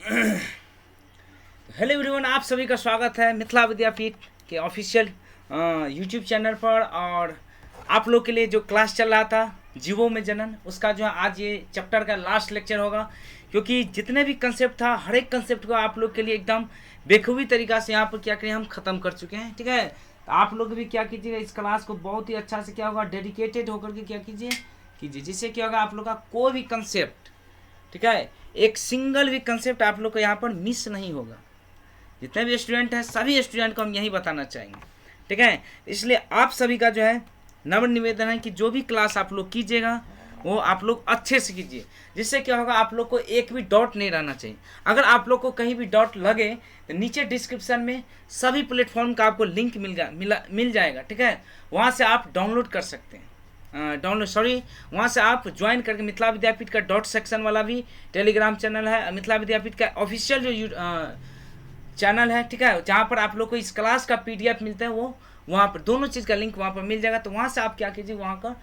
Hello everyone, आप सभी का स्वागत है मिथिला विद्यापीठ के ऑफिशियल यूट्यूब चैनल पर। और आप लोग के लिए जो क्लास चल रहा था जीवों में जनन, उसका जो है आज ये चैप्टर का लास्ट लेक्चर होगा। क्योंकि जितने भी कंसेप्ट था, हर एक कंसेप्ट को आप लोग के लिए एकदम बेखूबी तरीका से यहाँ पर क्या करें हम ख़त्म कर चुके हैं। ठीक है, तो आप लोग भी क्या कीजिएगा, इस क्लास को बहुत ही अच्छा से क्या होगा डेडिकेटेड होकर के क्या कीजिए, जिससे क्या होगा आप लोग का कोई भी कंसेप्ट, ठीक है, एक सिंगल भी कंसेप्ट आप लोग को यहाँ पर मिस नहीं होगा। जितने भी स्टूडेंट हैं सभी स्टूडेंट को हम यही बताना चाहेंगे। ठीक है, इसलिए आप सभी का जो है नम्र निवेदन है कि जो भी क्लास आप लोग कीजिएगा वो आप लोग अच्छे से कीजिए, जिससे क्या होगा आप लोग को एक भी डाउट नहीं रहना चाहिए। अगर आप लोग को कहीं भी डाउट लगे तो नीचे डिस्क्रिप्शन में सभी प्लेटफॉर्म का आपको लिंक मिल जाएगा। ठीक है, वहाँ से आप डाउनलोड कर सकते हैं, वहाँ से आप ज्वाइन करके मिथिला विद्यापीठ का डॉट सेक्शन वाला भी टेलीग्राम चैनल है, मिथिला विद्यापीठ का ऑफिशियल जो चैनल है, ठीक है, जहाँ पर आप लोग को इस क्लास का PDF मिलता है, वो वहाँ पर दोनों चीज़ का लिंक वहाँ पर मिल जाएगा। तो वहाँ से आप क्या कीजिए, वहाँ का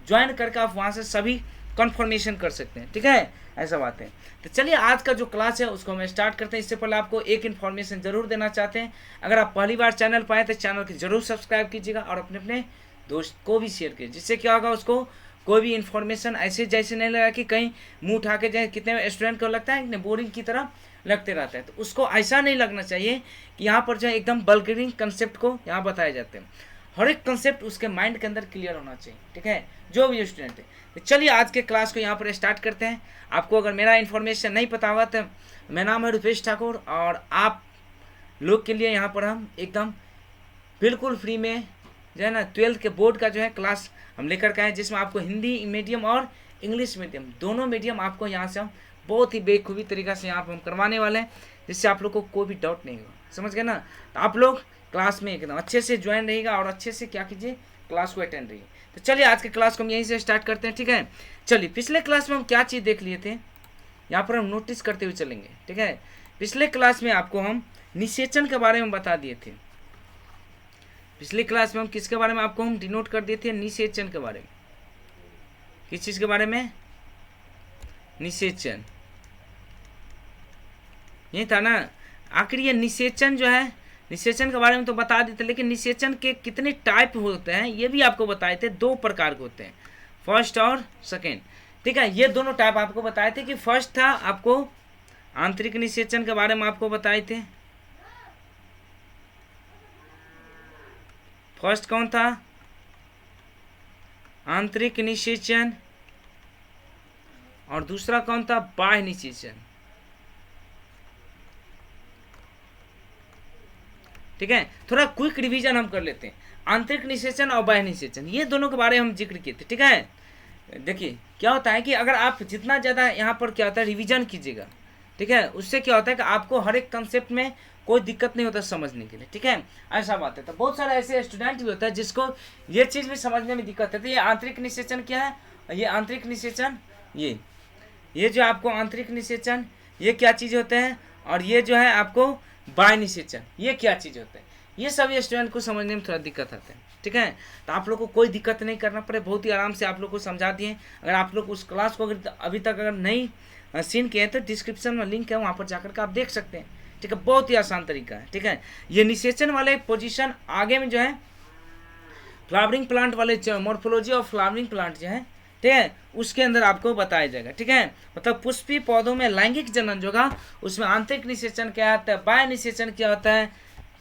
ज्वाइन करके आप वहाँ से सभी कन्फर्मेशन कर सकते हैं। ठीक है, ऐसा बात है। तो चलिए आज का जो क्लास है उसको हम स्टार्ट करते हैं। इससे पहले आपको एक इन्फॉर्मेशन ज़रूर देना चाहते हैं। अगर आप पहली बार चैनल पर आए तो चैनल को जरूर सब्सक्राइब कीजिएगा और अपने दोस्त को भी शेयर कीजिए, जिससे क्या होगा उसको कोई भी इन्फॉर्मेशन ऐसे जैसे नहीं लगा कि कहीं मुंह उठा के जाए। कितने स्टूडेंट को लगता है कि बोरिंग की तरह लगते रहता है, तो उसको ऐसा नहीं लगना चाहिए कि यहाँ पर जो है एकदम बल्करिंग कंसेप्ट को यहाँ बताए जाते हैं। हर एक कंसेप्ट उसके माइंड के अंदर क्लियर होना चाहिए। ठीक है, जो भी स्टूडेंट है। तो चलिए आज के क्लास को यहाँ पर स्टार्ट करते हैं। आपको अगर मेरा इन्फॉर्मेशन नहीं पता होगा तो मेरा नाम है रुपेश ठाकुर, और आप लोग के लिए यहाँ पर हम एकदम बिल्कुल फ्री में जो है ना 12th के बोर्ड का जो है क्लास हम लेकर के आए, जिसमें आपको हिंदी मीडियम और इंग्लिश मीडियम दोनों मीडियम आपको यहाँ से हम बहुत ही बेखूबी तरीका से यहाँ पर हम करवाने वाले हैं, जिससे आप लोग को कोई भी डाउट नहीं होगा। समझ गए ना? तो आप लोग क्लास में एकदम अच्छे से ज्वाइन रहिएगा और अच्छे से क्या कीजिए, क्लास को अटेंड रहिए। तो चलिए आज के क्लास को हम यहीं से स्टार्ट करते हैं। ठीक है, चलिए पिछले क्लास में हम क्या चीज़ देख लिए थे, यहाँ पर हम नोटिस करते हुए चलेंगे। ठीक है, पिछले क्लास में आपको हम निषेचन के बारे में बता दिए थे। पिछली क्लास में हम किसके बारे में आपको हम डिनोट कर दिए थे, निषेचन के बारे में। किस चीज़ के बारे में? निषेचन, यही था ना। आखिर ये निषेचन जो है, निषेचन के बारे में तो बता देते, लेकिन निषेचन के कितने टाइप होते हैं ये भी आपको बताए थे। 2 प्रकार के होते हैं, फर्स्ट और सेकेंड। ठीक है, ये दोनों टाइप आपको बताए थे कि फर्स्ट था आपको आंतरिक निषेचन के बारे में आपको बताए थे। फर्स्ट कौन था? आंतरिक निषेचन। और दूसरा कौन था? बाह्य निषेचन। ठीक है, थोड़ा क्विक रिवीजन हम कर लेते हैं। आंतरिक निषेचन और बाह्य निषेचन, ये दोनों के बारे में हम जिक्र किए थे। ठीक है, देखिए क्या होता है कि अगर आप जितना ज़्यादा यहाँ पर क्या होता है रिवीजन कीजिएगा, ठीक है, उससे क्या होता है कि आपको हर एक कंसेप्ट में कोई दिक्कत नहीं होता समझने के लिए। ठीक है, ऐसा बात है। तो बहुत सारे ऐसे स्टूडेंट भी होता है जिसको ये चीज़ भी समझने में दिक्कत है। तो ये आंतरिक निषेचन क्या है, ये आंतरिक निषेचन, ये जो आपको आंतरिक निषेचन ये क्या चीज़ होते हैं, और ये जो है आपको बाह्य निषेचन ये क्या चीज़ होते हैं, ये सभी स्टूडेंट को समझने में थोड़ा दिक्कत आता है। ठीक है, तो आप लोग को कोई दिक्कत नहीं करना पड़े, बहुत ही आराम से आप लोग को समझा दिए। अगर आप लोग उस क्लास को अभी तक अगर नहीं सीन किए हैं तो डिस्क्रिप्शन में लिंक है, वहाँ पर जाकर के आप देख सकते हैं। ठीक है, बहुत ही आसान तरीका है। ठीक है, ये निषेचन वाले पोजीशन आगे में जो है फ्लावरिंग प्लांट वाले मॉर्फोलॉजी और फ्लावरिंग प्लांट जो है, ठीक है, उसके अंदर आपको बताया जाएगा। ठीक है, मतलब पुष्पी पौधों में लैंगिक जनन जो होगा उसमें आंतरिक निषेचन क्या होता है, बाह्य निषेचन क्या होता है।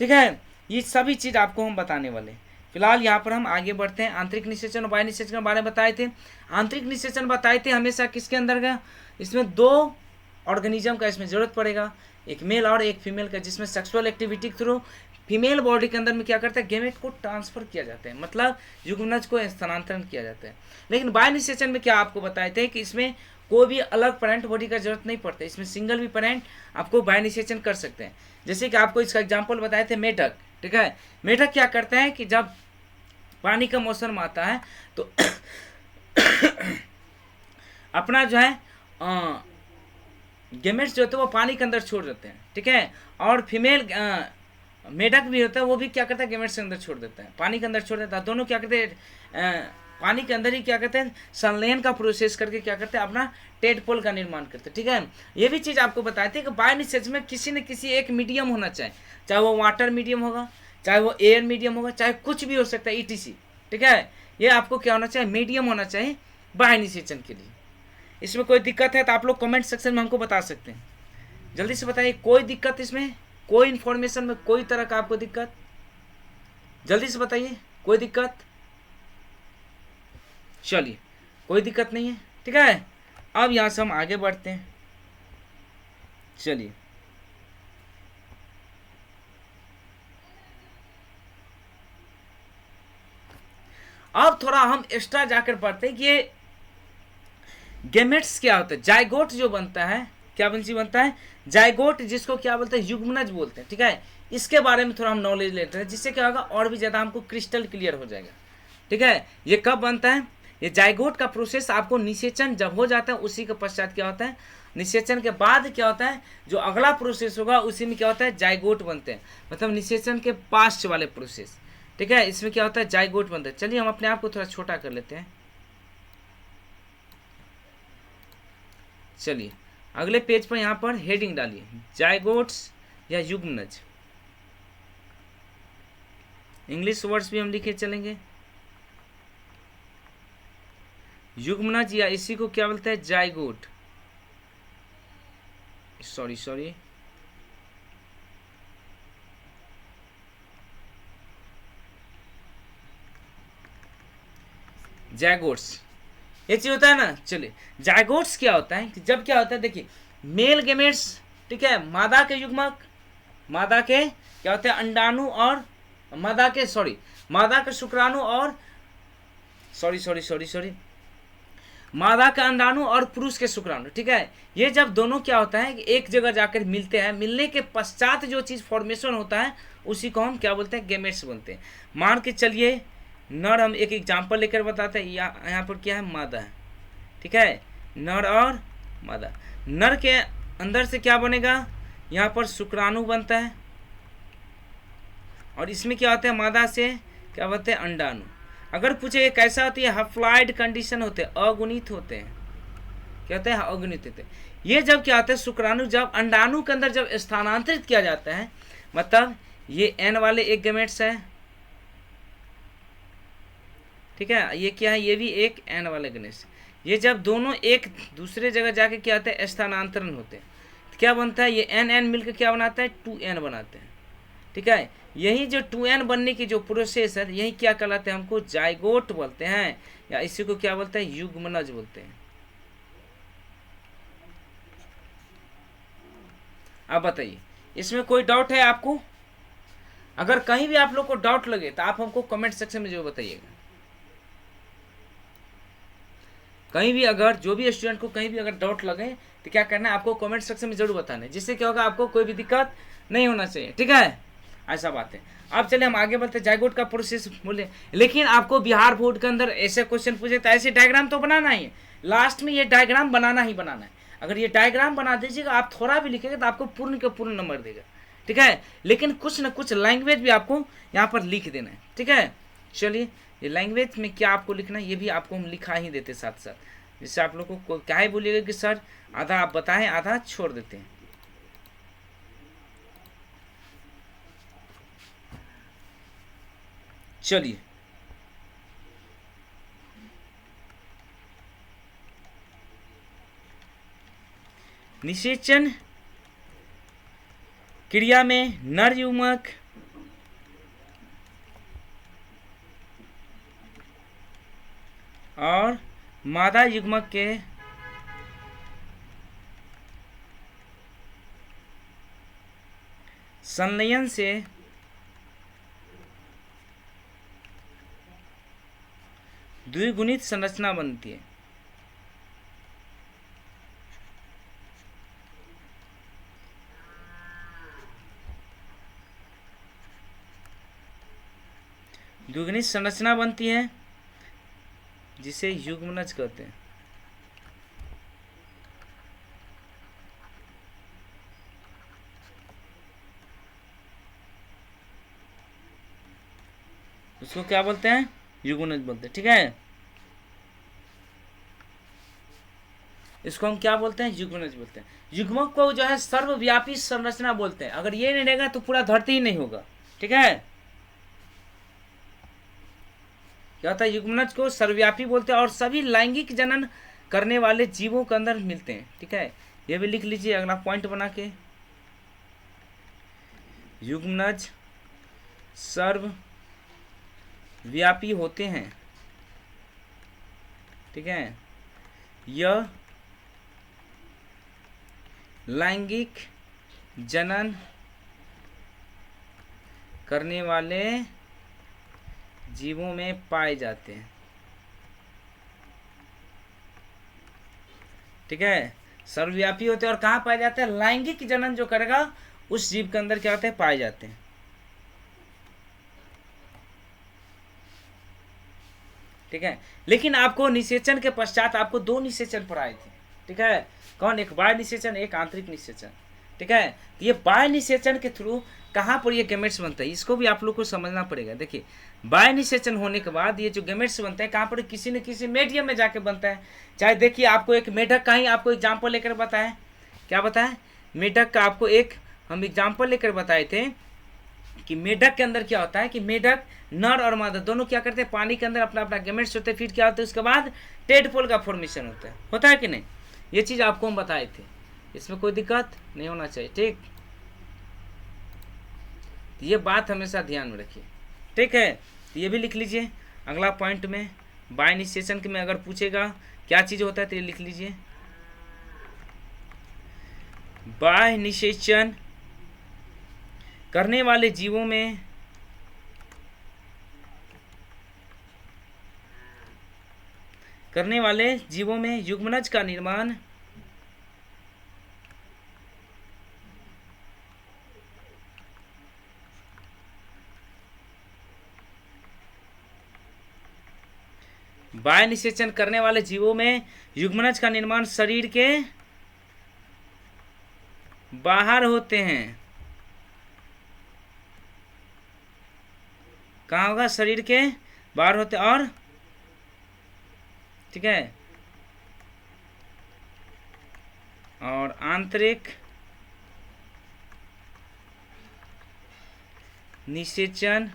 ठीक है, ये सभी चीज़ आपको हम बताने वाले हैं। फिलहाल यहाँ पर हम आगे बढ़ते हैं। आंतरिक निषेचन और बाह्य निषेचन के बारे में बताए थे। आंतरिक निषेचन बताए थे हमेशा किसके अंदर का, इसमें 2 ऑर्गेनिज्म का इसमें जरूरत पड़ेगा, एक मेल और एक फीमेल का, जिसमें सेक्सुअल एक्टिविटी के थ्रू फीमेल बॉडी के अंदर में क्या करता है, गेमेट को ट्रांसफर किया जाता है, मतलब युग्मनज को स्थानांतरण किया जाता है। लेकिन बाह्य निषेचन में क्या आपको बताए थे कि इसमें कोई भी अलग पेरेंट बॉडी का जरूरत नहीं पड़ता, इसमें सिंगल भी पेरेंट आपको बाह्य निषेचन कर सकते हैं। जैसे कि आपको इसका एग्जाम्पल बताए थे मेढक। ठीक है, मेढक क्या करते हैं कि जब पानी का मौसम आता है तो अपना जो है गेमेट्स जो होते हैं वो पानी के अंदर छोड़ देते हैं। ठीक है, और फीमेल मेढक भी होता है वो भी क्या करता है, गेमेट्स के अंदर छोड़ देता है, पानी के अंदर छोड़ देता है। दोनों क्या करते हैं पानी के अंदर ही क्या करते हैं, संलयन का प्रोसेस करके क्या करते हैं, अपना टेडपोल का निर्माण करते हैं। ठीक है, ये भी चीज़ आपको बताते हैं कि बायो निषेचन में किसी न किसी एक मीडियम होना चाहिए, चाहे वो वाटर मीडियम होगा, चाहे वो एयर मीडियम होगा, चाहे कुछ भी हो सकता है, ईटीसी। ठीक है, ये आपको क्या होना चाहिए, मीडियम होना चाहिए बायो निषेचन के लिए। इसमें कोई दिक्कत है तो आप लोग कमेंट सेक्शन में हमको बता सकते हैं। जल्दी से बताइए, कोई दिक्कत इसमें, कोई इन्फॉर्मेशन में कोई तरह का आपको दिक्कत, जल्दी से बताइए, कोई दिक्कत? चलिए, कोई दिक्कत नहीं है। ठीक है, अब यहाँ से हम आगे बढ़ते हैं। चलिए, अब थोड़ा हम एक्स्ट्रा जाकर पढ़ते हैं कि ये गेमेट्स क्या होता है। जाइगोट जो बनता है, क्या बनता है, जाइगोट, जिसको क्या बोलते हैं, युग्मनज बोलते हैं। ठीक है, इसके बारे में थोड़ा हम नॉलेज लेते हैं, जिससे क्या होगा और भी ज़्यादा हमको क्रिस्टल क्लियर हो जाएगा। ठीक है, ये कब बनता है, ये जाइगोट का प्रोसेस आपको निषेचन जब हो जाता है उसी के पश्चात क्या होता है, निषेचन के बाद क्या होता है, जो अगला प्रोसेस होगा उसी में क्या होता है, जाइगोट बनते हैं, मतलब निषेचन के पास्ट वाले प्रोसेस। ठीक है, इसमें क्या होता है, जाइगोट बनता है। चलिए हम अपने आप को थोड़ा छोटा कर लेते हैं। चलिए अगले पेज पर यहाँ पर हेडिंग डालिए, जाइगोट्स या युग्मनज। इंग्लिश वर्ड्स भी हम लिखे चलेंगे। युग्मनज या इसी को क्या बोलते हैं, जाइगोट। सॉरी जाइगोट्स, ये चीज होता है ना। चलिए, जाइगोट्स क्या होता है कि जब क्या होता है, देखिए मेल गेमेट्स, ठीक है, मादा के युग्मक, मादा के क्या होते हैं, अंडाणु, और मादा के शुक्राणु, और सॉरी मादा का अंडाणु और पुरुष के शुक्राणु। ठीक है, ये जब दोनों क्या होता है कि एक जगह जाकर मिलते हैं, मिलने के पश्चात जो चीज़ फॉर्मेशन होता है उसी को हम क्या बोलते हैं, गेमेट्स बोलते हैं। मान के चलिए नर, हम एक एग्जांपल लेकर बताते हैं। यहाँ पर क्या है, मादा है। ठीक है, नर और मादा। नर के अंदर से क्या बनेगा, यहाँ पर शुक्राणु बनता है, और इसमें क्या होता है, मादा से क्या बोलते हैं, अंडाणु। अगर पूछे ये कैसा होती है, हफ्लॉइड कंडीशन होते हैं, अगुणित होते हैं। क्या होते हैं, अगुणित होते हैं। ये जब क्या होता है, शुक्राणु जब अंडाणु के अंदर जब स्थानांतरित किया जाता है, मतलब ये एन वाले एक गेमेट्स है। ठीक है, ये क्या है, ये भी एक एन वाले गणेश। ये जब दोनों एक दूसरे जगह जाके क्या होता है, स्थानांतरण होते हैं, तो क्या बनता है, ये एन एन मिलकर क्या बनाता है, 2n बनाते हैं। ठीक है, यही जो 2n बनने की जो प्रोसेस है, यही क्या कहलाते हैं, हमको जाइगोट बोलते हैं, या इसी को क्या बोलते हैं, युग्मनज बोलते हैं। आप बताइए, इसमें कोई डाउट है आपको? अगर कहीं भी आप लोग को डाउट लगे तो आप हमको कमेंट सेक्शन में जरूर बताइएगा। कहीं भी अगर जो भी स्टूडेंट को कहीं भी अगर डाउट लगे तो क्या करना है, आपको कमेंट सेक्शन में जरूर बताना है, जिससे क्या होगा, आपको कोई भी दिक्कत नहीं होना चाहिए। ठीक है, ऐसा बात है। अब चले हम आगे बढ़ते हैं, जाइगोट का प्रोसेस बोले। लेकिन आपको बिहार बोर्ड के अंदर ऐसे क्वेश्चन पूछे तो ऐसे डायग्राम तो बनाना ही है, लास्ट में ये डायग्राम बनाना ही बनाना है। अगर ये डायग्राम बना दीजिएगा, आप थोड़ा भी लिखेंगे तो आपको पूर्ण के पूर्ण नंबर देगा। ठीक है, लेकिन कुछ न कुछ लैंग्वेज भी आपको यहाँ पर लिख देना है। ठीक है, चलिए ये लैंग्वेज में क्या आपको लिखना है, ये भी आपको हम लिखा ही देते साथ साथ, जिससे आप लोगों को क्या ही बोलिएगा कि सर आधा आप बताएं आधा छोड़ देते हैं। चलिए, निषेचन क्रिया में नर युग्मक और मादा युग्मक के संलयन से द्विगुणित संरचना बनती है। द्विगुणित संरचना बनती है जिसे युग्मनज कहते हैं। उसको क्या बोलते हैं, युग्मनज बोलते हैं। ठीक है, इसको हम क्या बोलते हैं, युग्मनज बोलते हैं। युग्मक को जो है सर्वव्यापी संरचना बोलते हैं। अगर ये नहीं रहेगा तो पूरा धरती ही नहीं होगा, ठीक है। क्या होता है, युग्मनज को सर्वव्यापी बोलते हैं और सभी लैंगिक जनन करने वाले जीवों के अंदर मिलते हैं, ठीक है। ये भी लिख लीजिए अगला पॉइंट बना के, युग्मनज सर्वव्यापी होते हैं, ठीक है। यह लैंगिक जनन करने वाले जीवों में पाए जाते हैं, ठीक है। सर्वव्यापी होते हैं और कहाँ पाए जाते हैं, लैंगिक जनन जो करेगा उस जीव के अंदर क्या होते हैं, पाए जाते हैं, ठीक है। लेकिन आपको निषेचन के पश्चात आपको 2 निषेचन पढ़ाए थे, ठीक है। कौन, एक बाह्य निषेचन, एक आंतरिक निषेचन, ठीक है। तो ये बाह्य निषेचन के थ्रू कहाँ पर ये गैमेट्स बनता है, इसको भी आप लोग को समझना पड़ेगा। देखिए, बाह्य निषेचन होने के बाद ये जो गैमेट्स बनता है कहाँ पर, किसी न किसी मीडियम में जाके बनता है। चाहे देखिए आपको एक मेढक का ही आपको एग्जाम्पल लेकर बताएं, क्या बताएं, मेढक का आपको एक हम एग्जाम्पल लेकर बताए थे कि मेढक के अंदर क्या होता है कि मेढक नर और मादा दोनों क्या करते हैं, पानी के अंदर अपना अपना गैमेट्स होते हैं, फिर क्या होता है उसके बाद टेडपोल का फॉर्मेशन होता है कि नहीं। ये चीज़ आपको हम बताए थे, इसमें कोई दिक्कत नहीं होना चाहिए, ठीक। ये बात हमेशा ध्यान में रखिए, ठीक है। तो ये भी लिख लीजिए अगला पॉइंट में, बाह्य निषेचन के में अगर पूछेगा क्या चीज़ होता है तो ये लिख लीजिए, बाह्य निषेचन करने वाले जीवों में युग्मनज का निर्माण बाह्य निषेचन करने वाले जीवों में युग्मनज का निर्माण शरीर के बाहर होते हैं। कहाँ होगा, शरीर के बाहर होते और, ठीक है, और आंतरिक निषेचन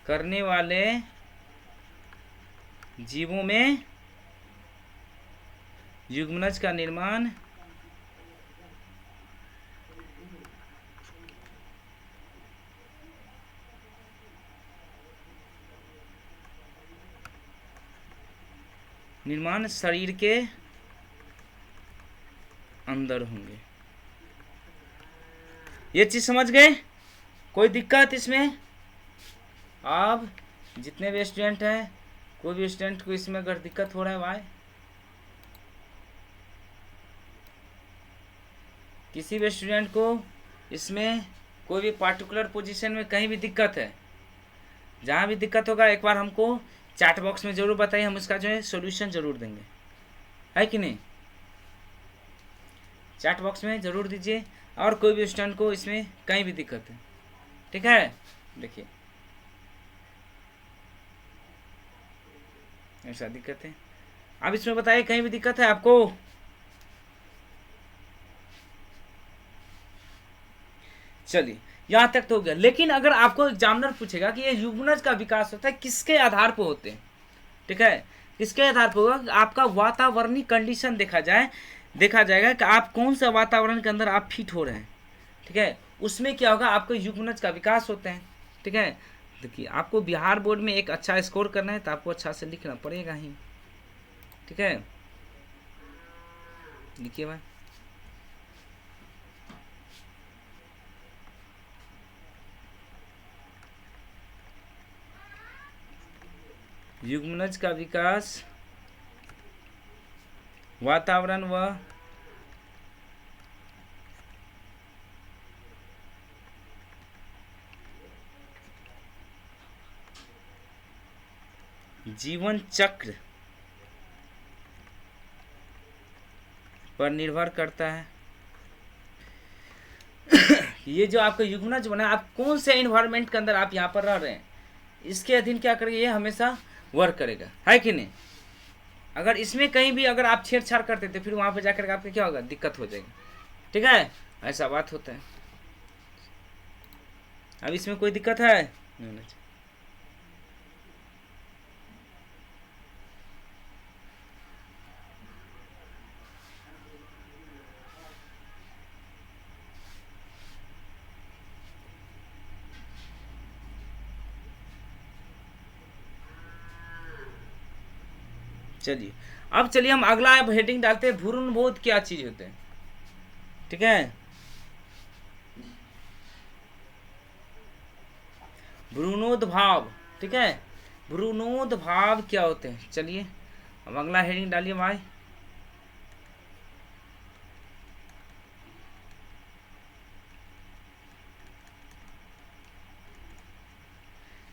करने वाले जीवों में युग्मनज का निर्माण शरीर के अंदर होंगे। ये चीज समझ गए, कोई दिक्कत इसमें। अब जितने भी स्टूडेंट हैं, कोई भी स्टूडेंट को इसमें अगर दिक्कत हो रहा है, भाई किसी भी स्टूडेंट को इसमें कोई भी पार्टिकुलर पोजीशन में कहीं भी दिक्कत है, जहाँ भी दिक्कत होगा एक बार हमको चैट बॉक्स में जरूर बताइए, हम इसका जो है सॉल्यूशन जरूर देंगे, है कि नहीं। चैट बॉक्स में जरूर दीजिए, और कोई भी स्टूडेंट को इसमें कहीं भी दिक्कत है, ठीक है। देखिए ऐसा दिक्कत है, अब इसमें बताइए कहीं भी दिक्कत है आपको। चलिए यहाँ तक तो हो गया। लेकिन अगर आपको एग्जामिनर पूछेगा कि ये युग्मनज का विकास होता है किसके आधार पर होते हैं, ठीक है, किसके आधार पर होगा, आपका वातावरणीय कंडीशन देखा जाएगा कि आप कौन सा वातावरण के अंदर आप फिट हो रहे हैं, ठीक है, उसमें क्या होगा, आपको युग्मनज का विकास होता है, ठीक है। देखिए आपको बिहार बोर्ड में एक अच्छा स्कोर करना है तो आपको अच्छा से लिखना पड़ेगा ही, ठीक है। लिखिए भाई, युग्मनज का विकास वातावरण व जीवन चक्र पर निर्भर करता है। ये जो आपका युग्मनज बना है, आप कौन से एनवायरनमेंट के अंदर आप यहाँ पर रह रहे हैं, इसके अधीन क्या करेगा, ये हमेशा वर्क करेगा, है कि नहीं। अगर इसमें कहीं भी अगर आप छेड़छाड़ करते थे फिर वहाँ पे जाकर के आपके क्या होगा, दिक्कत हो जाएगी। ठीक है, ऐसा बात होता है। अब इसमें कोई दिक्कत है नहीं होना चाहिए। चलिए, अब चलिए हम अगला अब हेडिंग डालते हैं, भ्रूणबोध क्या चीज होते हैं। ठीक है, भ्रूणोद्भाव। ठीक है, भ्रूणोद्भाव क्या होते हैं। चलिए अब अगला हेडिंग डालिए भाई।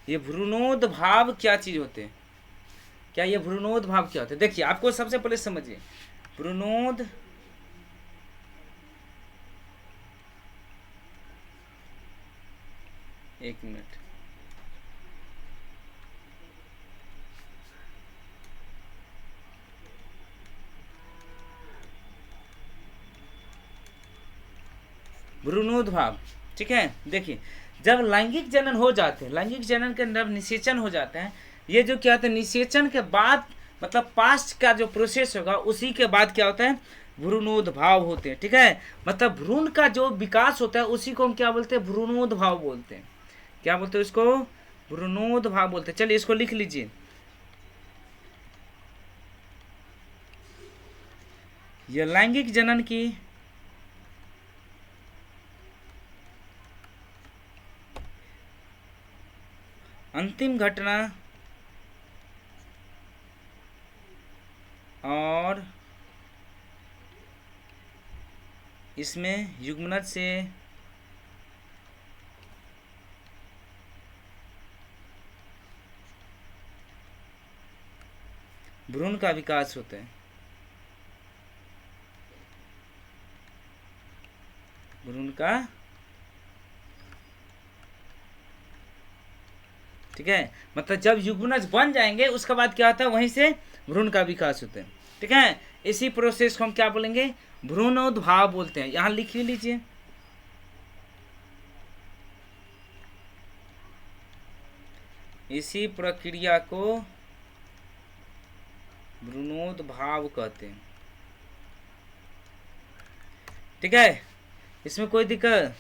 ये भ्रूणोद्भाव क्या चीज होते हैं, क्या ये भ्रूणोद्भाव क्या होते हैं। देखिए आपको सबसे पहले समझिए, भ्रूणोद एक मिनट, भ्रूणोद्भाव। ठीक है, देखिए जब लैंगिक जनन हो जाते हैं, लैंगिक जनन के जब निषेचन हो जाते हैं, ये जो क्या होता है निषेचन के बाद मतलब पास्ट का जो प्रोसेस होगा उसी के बाद क्या होता है, भ्रूणोद्भाव होते हैं। ठीक है, मतलब भ्रूण का जो विकास होता है उसी को हम क्या बोलते हैं, भ्रूणोद्भाव बोलते हैं। क्या बोलते हैं इसको, भ्रूणोद्भाव बोलते हैं। चलिए इसको लिख लीजिए, ये लैंगिक जनन की अंतिम घटना और इसमें युग्मनज से भ्रूण का विकास होता है, भ्रूण का। ठीक है, मतलब जब युग्मनज बन जाएंगे उसके बाद क्या होता है, वहीं से भ्रूण का विकास होता है। ठीक है, इसी प्रोसेस को हम क्या बोलेंगे, भ्रूणोद्भाव बोलते हैं। यहां लिख लीजिए, इसी प्रक्रिया को भ्रूणोद्भाव कहते हैं। ठीक है, इसमें कोई दिक्कत,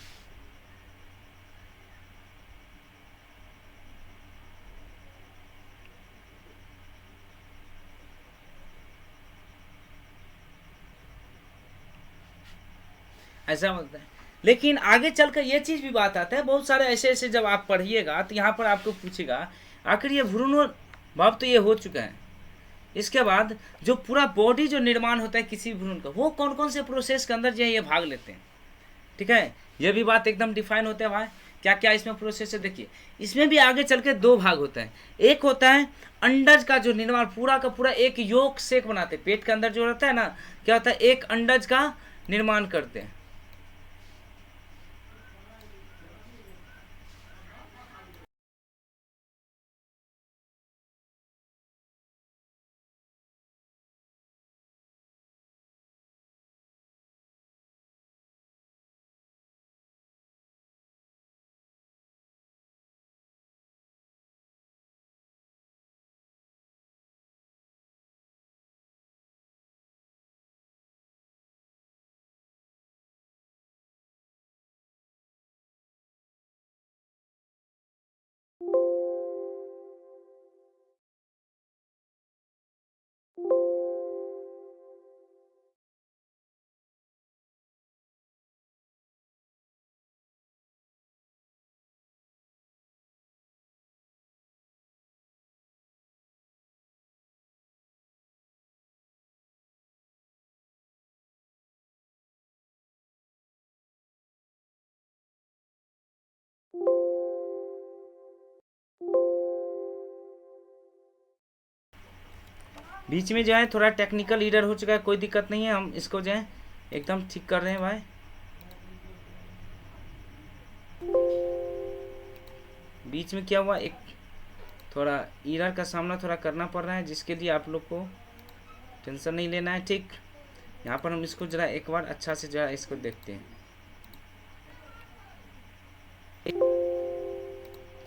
ऐसा होता है। लेकिन आगे चलकर ये चीज भी बात आता है, बहुत सारे ऐसे ऐसे जब आप पढ़िएगा तो यहाँ पर आपको पूछेगा आखिर ये भ्रूणोद्भाव तो ये हो चुका है, इसके बाद जो पूरा बॉडी जो निर्माण होता है किसी भ्रूण का, वो कौन कौन से प्रोसेस के अंदर जो है ये भाग लेते हैं। ठीक है, ये भी बात एकदम डिफाइन होता है भाई, क्या क्या इसमें प्रोसेस है। देखिए इसमें भी आगे चल के दो भाग होता है, एक होता है अंडज का जो निर्माण, पूरा का पूरा एक योग सेक बनाते हैं, पेट के अंदर जो रहता है ना, क्या होता है एक अंडज का निर्माण करते हैं। बीच में जो है थोड़ा टेक्निकल एरर हो चुका है, कोई दिक्कत नहीं है, हम इसको जो है एकदम ठीक कर रहे हैं भाई। बीच में क्या हुआ, एक थोड़ा एरर का सामना थोड़ा करना पड़ रहा है, जिसके लिए आप लोग को टेंशन नहीं लेना है, ठीक। यहाँ पर हम इसको जरा एक बार अच्छा से जरा इसको देखते हैं।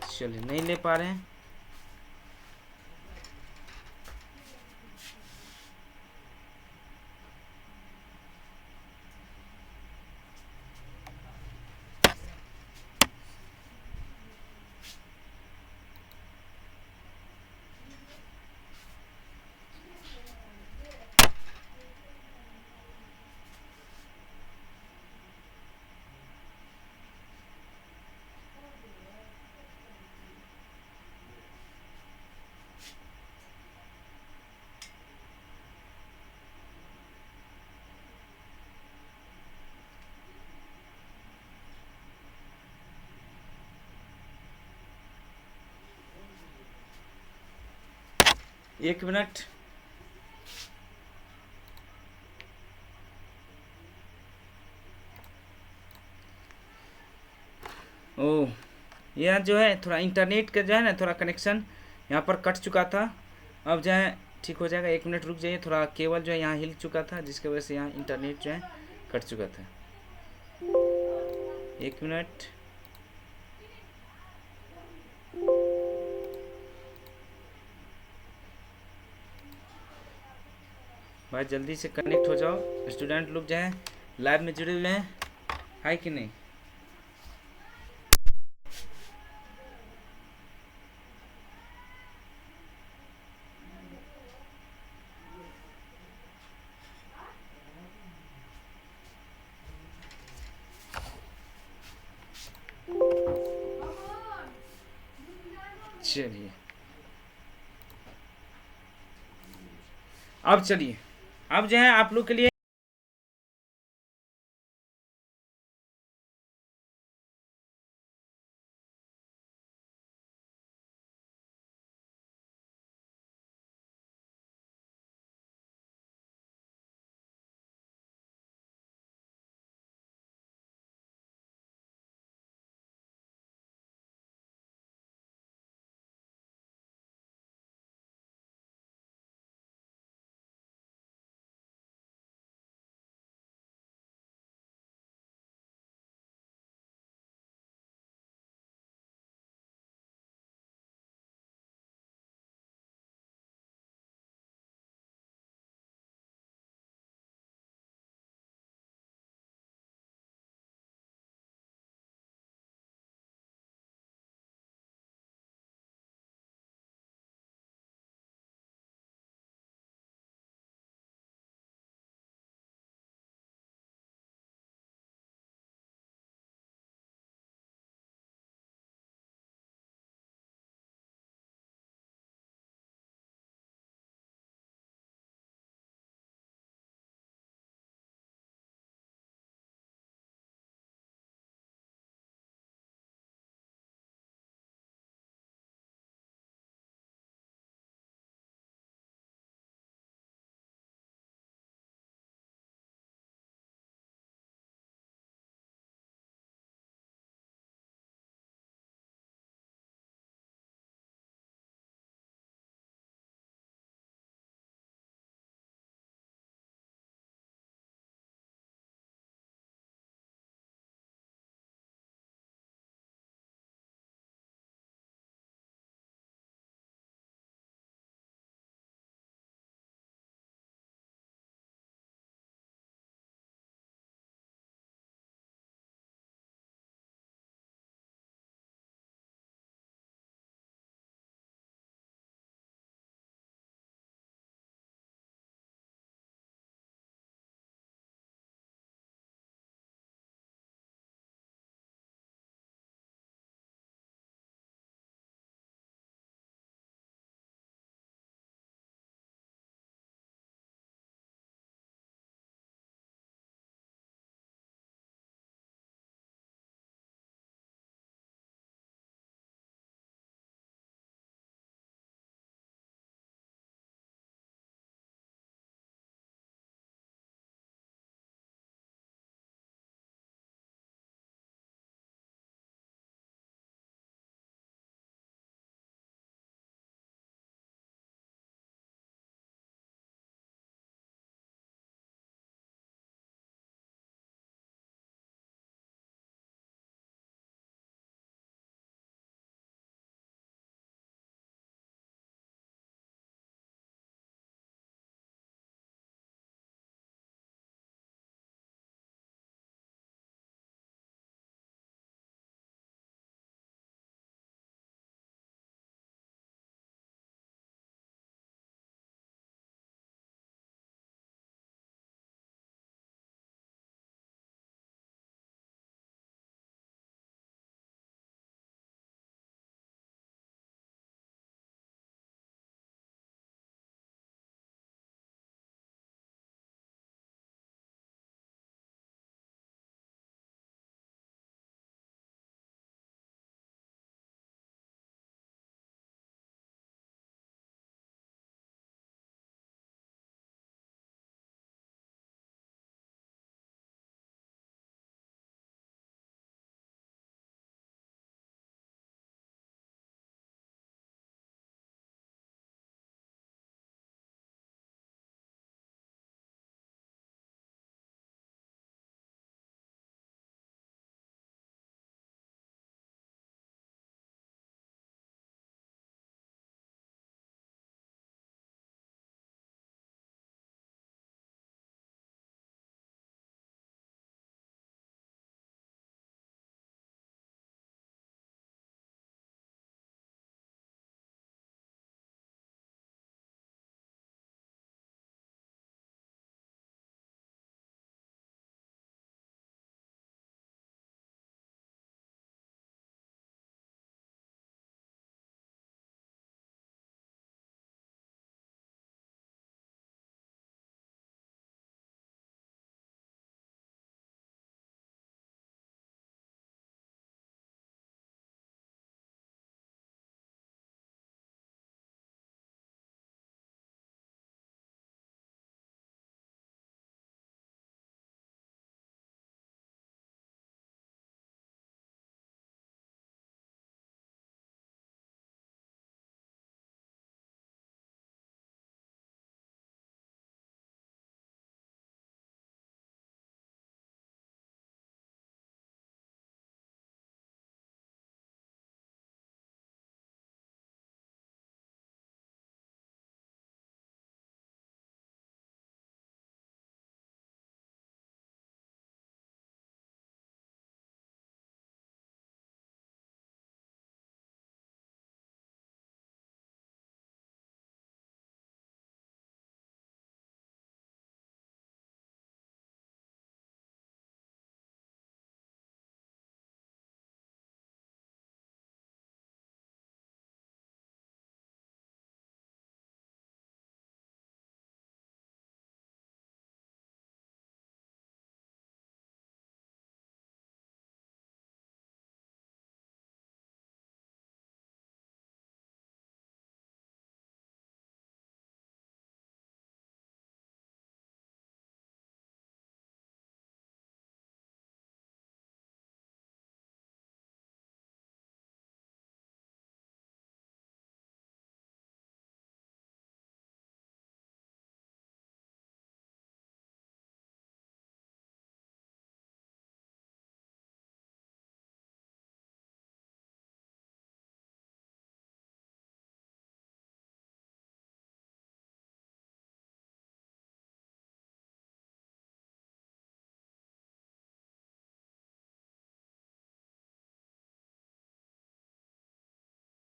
चलिए, नहीं ले पा रहे हैं। एक मिनट। ओह, यह जो है थोड़ा इंटरनेट का जो है ना थोड़ा कनेक्शन यहाँ पर कट चुका था। अब जो है ठीक हो जाएगा। 1 मिनट रुक जाइए, थोड़ा केबल जो है यहाँ हिल चुका था, जिसकी वजह से यहाँ इंटरनेट जो है कट चुका था। 1 मिनट। भाई जल्दी से कनेक्ट हो जाओ। स्टूडेंट लोग जो है लाइव में जुड़े हुए हैं, है कि नहीं? चलिए, अब चलिए, अब जो है आप लोग के लिए